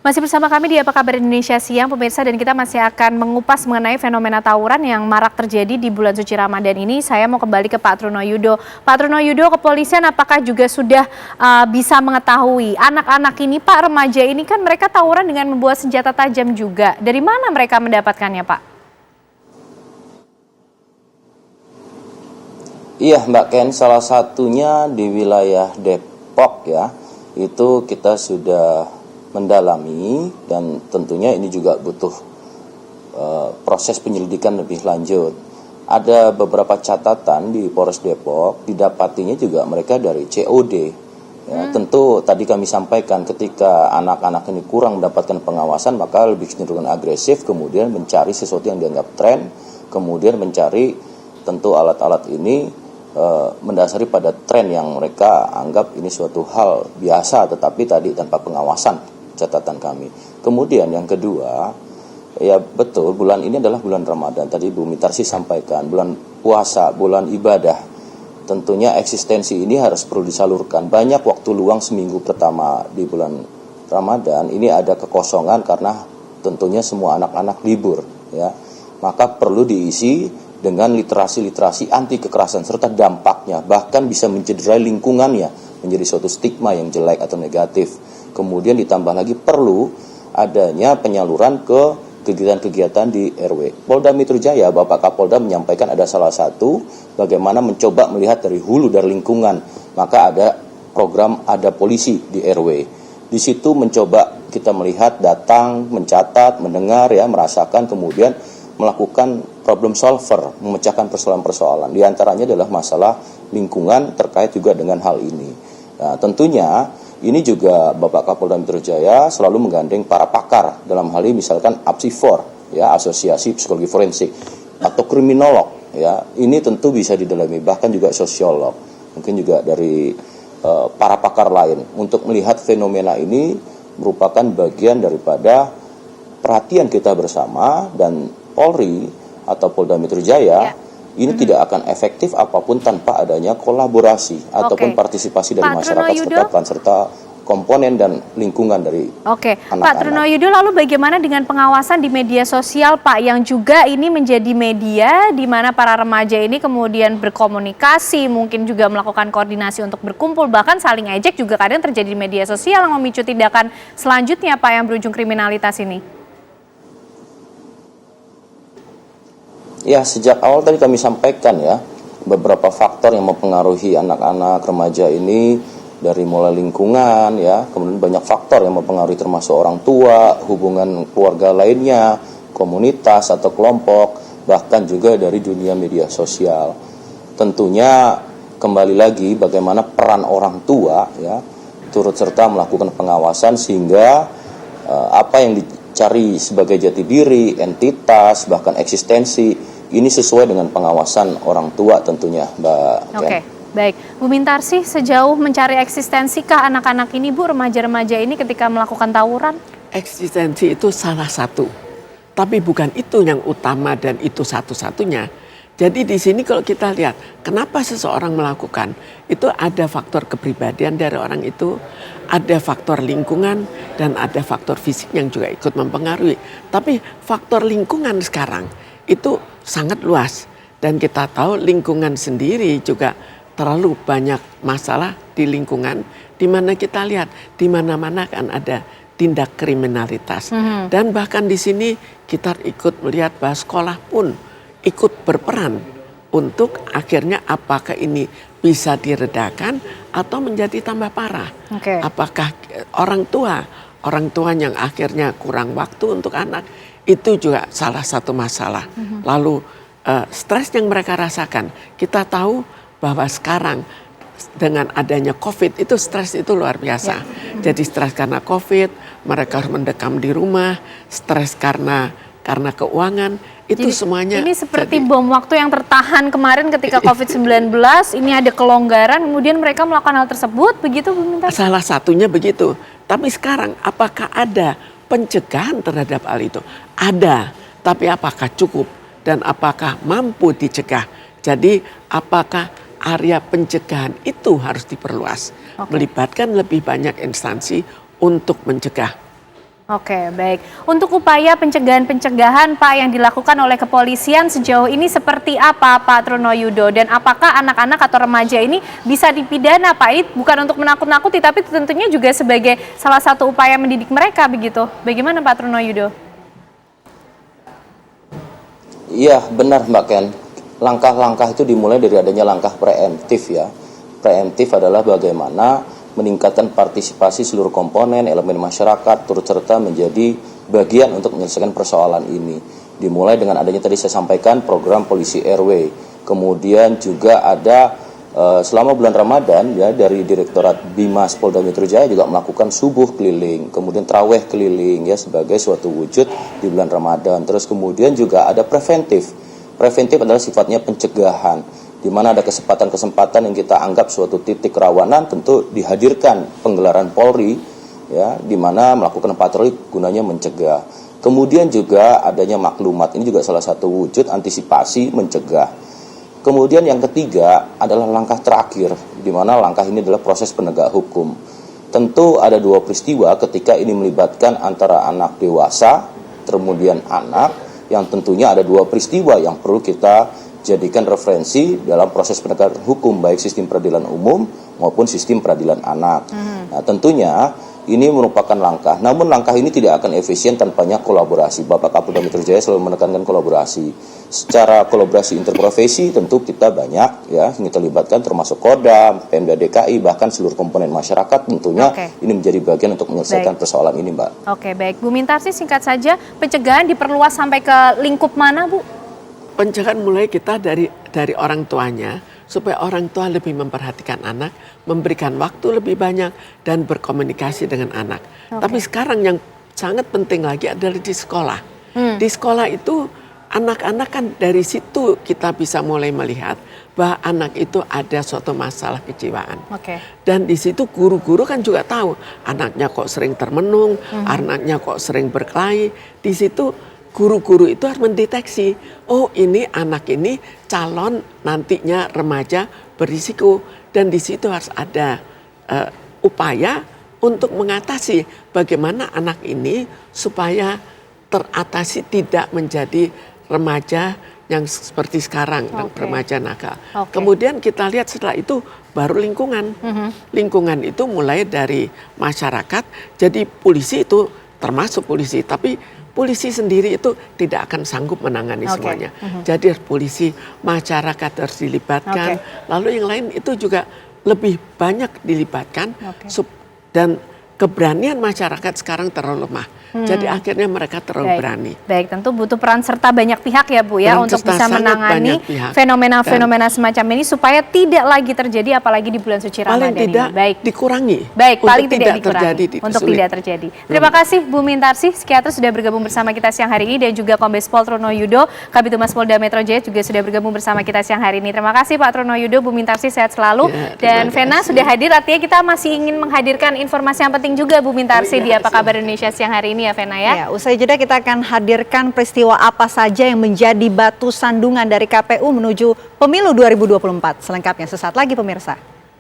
Masih bersama kami di Apa Kabar Indonesia Siang, pemirsa, dan kita masih akan mengupas mengenai fenomena tawuran yang marak terjadi di bulan suci Ramadan ini. Saya mau kembali ke Pak Trunoyudo. Pak Trunoyudo, kepolisian apakah juga sudah bisa mengetahui anak-anak ini, Pak, remaja ini kan mereka tawuran dengan membawa senjata tajam juga. Dari mana mereka mendapatkannya, Pak? Iya, Mbak Ken, salah satunya di wilayah Depok ya, itu kita sudah mendalami dan tentunya ini juga butuh proses penyelidikan lebih lanjut. Ada beberapa catatan di Polres Depok, didapatinya juga mereka dari COD. Ya, tentu tadi kami sampaikan ketika anak-anak ini kurang mendapatkan pengawasan maka lebih cenderung agresif, kemudian mencari sesuatu yang dianggap tren, kemudian mencari tentu alat-alat ini mendasari pada tren yang mereka anggap ini suatu hal biasa, tetapi tadi tanpa pengawasan, catatan kami. Kemudian yang kedua, ya betul, bulan ini adalah bulan Ramadan. Tadi Bu Mitarsi sampaikan, bulan puasa, bulan ibadah. Tentunya eksistensi ini harus perlu disalurkan. Banyak waktu luang seminggu pertama di bulan Ramadan, ini ada kekosongan karena tentunya semua anak-anak libur, ya. Maka perlu diisi dengan literasi-literasi anti kekerasan serta dampaknya, bahkan bisa mencederai lingkungannya menjadi suatu stigma yang jelek atau negatif. Kemudian ditambah lagi perlu adanya penyaluran ke kegiatan-kegiatan di RW. Polda Metro Jaya, Bapak Kapolda menyampaikan ada salah satu bagaimana mencoba melihat dari hulu, dari lingkungan. Maka ada program Ada Polisi di RW. Di situ mencoba kita melihat, datang, mencatat, mendengar, ya, merasakan, kemudian melakukan problem solver, memecahkan persoalan-persoalan. Di antaranya adalah masalah lingkungan terkait juga dengan hal ini. Nah, tentunya ini juga Bapak Kapolda Metro Jaya selalu menggandeng para pakar dalam hal ini, misalkan APSIFOR, ya, Asosiasi Psikologi Forensik, atau kriminolog, ya. Ini tentu bisa didalami, bahkan juga sosiolog, mungkin juga dari para pakar lain untuk melihat fenomena ini merupakan bagian daripada perhatian kita bersama, dan Polri atau Polda Metro Jaya ini tidak akan efektif apapun tanpa adanya kolaborasi ataupun partisipasi dari masyarakat serta peran serta komponen dan lingkungan dari anak-anak. Pak Trunoyudo, lalu bagaimana dengan pengawasan di media sosial, Pak, yang juga ini menjadi media di mana para remaja ini kemudian berkomunikasi, mungkin juga melakukan koordinasi untuk berkumpul, bahkan saling ejek juga kadang terjadi di media sosial yang memicu tindakan selanjutnya, Pak, yang berujung kriminalitas ini? Ya, sejak awal tadi kami sampaikan ya, beberapa faktor yang mempengaruhi anak-anak remaja ini, dari mulai lingkungan, ya, kemudian banyak faktor yang mempengaruhi termasuk orang tua, hubungan keluarga lainnya, komunitas atau kelompok, bahkan juga dari dunia media sosial. Tentunya kembali lagi bagaimana peran orang tua, ya, turut serta melakukan pengawasan sehingga apa yang dicari sebagai jati diri, entitas, bahkan eksistensi, ini sesuai dengan pengawasan orang tua tentunya, Mbak Ken. Oke, baik. Bu Mintarsi, sejauh mencari eksistensikah anak-anak ini, Bu, remaja-remaja ini ketika melakukan tawuran? Eksistensi itu salah satu, tapi bukan itu yang utama dan itu satu-satunya. Jadi di sini kalau kita lihat, kenapa seseorang melakukan, itu ada faktor kepribadian dari orang itu, ada faktor lingkungan, dan ada faktor fisik yang juga ikut mempengaruhi. Tapi faktor lingkungan sekarang itu sangat luas, dan kita tahu lingkungan sendiri juga terlalu banyak masalah di lingkungan, di mana kita lihat di mana-mana kan ada tindak kriminalitas. Dan bahkan di sini kita ikut melihat bahwa sekolah pun ikut berperan untuk akhirnya apakah ini bisa diredakan atau menjadi tambah parah. Apakah orang tua yang akhirnya kurang waktu untuk anak, itu juga salah satu masalah. Lalu stres yang mereka rasakan, kita tahu bahwa sekarang dengan adanya COVID itu stres itu luar biasa. Jadi stres karena COVID, mereka harus mendekam di rumah, stres karena keuangan, itu jadi, semuanya. Ini seperti bom waktu yang tertahan kemarin ketika COVID-19, ini ada kelonggaran, kemudian mereka melakukan hal tersebut, begitu Bu Mintarsi? Salah satunya begitu. Tapi sekarang apakah ada pencegahan terhadap hal itu? Ada, tapi apakah cukup dan apakah mampu dicegah? Jadi apakah area pencegahan itu harus diperluas, melibatkan lebih banyak instansi untuk mencegah. Oke, baik. Untuk upaya pencegahan-pencegahan Pak yang dilakukan oleh kepolisian sejauh ini seperti apa Pak Trunoyudo? Dan apakah anak-anak atau remaja ini bisa dipidana Pak? Bukan untuk menakut-nakuti, tapi tentunya juga sebagai salah satu upaya mendidik mereka begitu. Bagaimana Pak Trunoyudo? Iya, benar Mbak Ken. Langkah-langkah itu dimulai dari adanya langkah preemptif ya. Preemptif adalah bagaimana meningkatkan partisipasi seluruh komponen elemen masyarakat turut serta menjadi bagian untuk menyelesaikan persoalan ini. Dimulai dengan adanya tadi saya sampaikan program polisi RW. Kemudian juga ada selama bulan Ramadan ya dari Direktorat Bimas Polda Metro Jaya juga melakukan subuh keliling, kemudian traweh keliling ya sebagai suatu wujud di bulan Ramadan. Terus kemudian juga ada preventif. Preventif adalah sifatnya pencegahan, di mana ada kesempatan-kesempatan yang kita anggap suatu titik rawanan, tentu dihadirkan penggelaran Polri ya, di mana melakukan patroli gunanya mencegah. Kemudian juga adanya maklumat, ini juga salah satu wujud antisipasi mencegah. Kemudian yang ketiga adalah langkah terakhir, di mana langkah ini adalah proses penegak hukum. Tentu ada dua peristiwa ketika ini melibatkan antara anak dewasa, kemudian anak, yang tentunya ada dua peristiwa yang perlu kita jadikan referensi dalam proses penegakan hukum, baik sistem peradilan umum maupun sistem peradilan anak. Nah, tentunya ini merupakan langkah, namun langkah ini tidak akan efisien tanpanya kolaborasi. Bapak Kapolda Metro Jaya selalu menekankan kolaborasi. Secara kolaborasi interprofesi tentu kita banyak ya, yang kita libatkan termasuk Kodam, Pemda DKI, bahkan seluruh komponen masyarakat tentunya ini menjadi bagian untuk menyelesaikan persoalan ini, Mbak. Oke, baik. Bu Mintarsi, singkat saja, pencegahan diperluas sampai ke lingkup mana, Bu? Pencegahan mulai kita dari orang tuanya, supaya orang tua lebih memperhatikan anak, memberikan waktu lebih banyak, dan berkomunikasi dengan anak. Tapi sekarang yang sangat penting lagi adalah di sekolah. Di sekolah itu anak-anak kan dari situ kita bisa mulai melihat bahwa anak itu ada suatu masalah kejiwaan. Dan di situ guru-guru kan juga tahu anaknya kok sering termenung, anaknya kok sering berkelahi. Di situ guru-guru itu harus mendeteksi, oh ini anak ini calon nantinya remaja berisiko, dan di situ harus ada upaya untuk mengatasi bagaimana anak ini supaya teratasi tidak menjadi remaja yang seperti sekarang, remaja nakal. Kemudian kita lihat setelah itu baru lingkungan. Lingkungan itu mulai dari masyarakat, jadi polisi itu termasuk polisi, tapi polisi sendiri itu tidak akan sanggup menangani semuanya. Jadi polisi, masyarakat harus dilibatkan. Lalu yang lain itu juga lebih banyak dilibatkan. Dan keberanian masyarakat sekarang terlalu lemah. Jadi akhirnya mereka terlalu berani. Baik, tentu butuh peran serta banyak pihak ya Bu ya untuk bisa menangani fenomena-fenomena semacam ini supaya tidak lagi terjadi apalagi di bulan suci Ramadan ini. Baik, dikurangi. Baik, paling tidak dikurangi untuk tidak terjadi. Terima kasih Bu Mintarsi, psikiater sudah bergabung bersama kita siang hari ini, dan juga Kombes Pol Trunoyudo, Kabid Humas Polda Metro Jaya juga sudah bergabung bersama kita siang hari ini. Terima kasih Pak Trunoyudo, Bu Mintarsi, sehat selalu. Dan Vena sudah hadir, artinya kita masih ingin menghadirkan informasi yang penting juga Bu Mintarsi di Apa Kabar Indonesia siang hari ini ya Vena ya. Ya, usai jeda kita akan hadirkan peristiwa apa saja yang menjadi batu sandungan dari KPU menuju pemilu 2024. Selengkapnya sesaat lagi pemirsa.